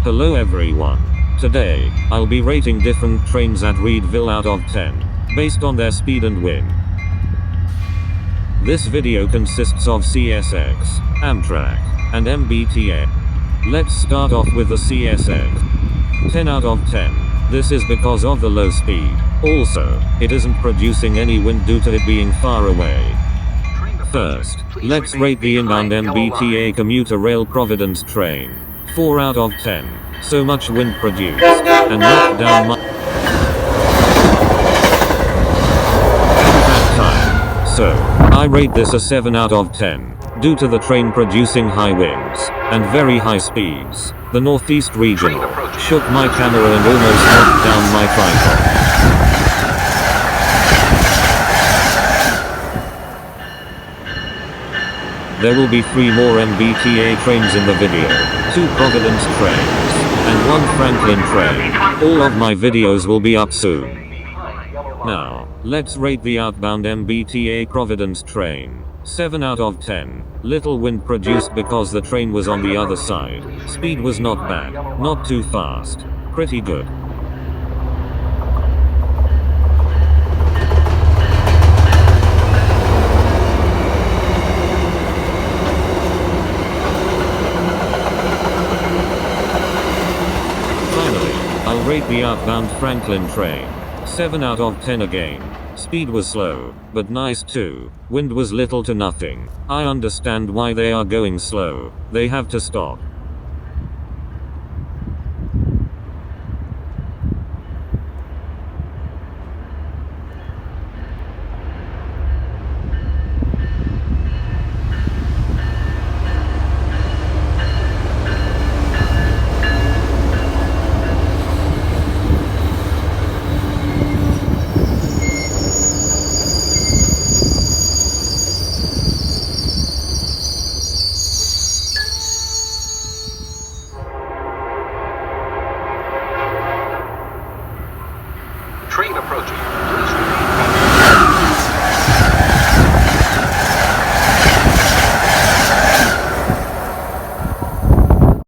Hello everyone. Today, I'll be rating different trains at Readville out of 10, based on their speed and wind. This video consists of CSX, Amtrak, and MBTA. Let's start off with the CSX. 10 out of 10. This is because of the low speed. Also, it isn't producing any wind due to it being far away. First, let's rate the inbound MBTA commuter rail Providence train. 4 out of 10. So much wind produced, and knocked down my that time. So, I rate this a 7 out of 10, due to the train producing high winds, and very high speeds. The Northeast region shook my camera and almost knocked down my tripod. There will be 3 more MBTA trains in the video, 2 Providence trains, and 1 Franklin train. All of my videos will be up soon. Now, let's rate the outbound MBTA Providence train. 7 out of 10. Little wind produced because the train was on the other side. Speed was not bad, not too fast. Pretty good. I'll rate the outbound Franklin train. 7 out of 10 again. Speed was slow, but nice too. Wind was little to nothing. I understand why they are going slow. They have to stop.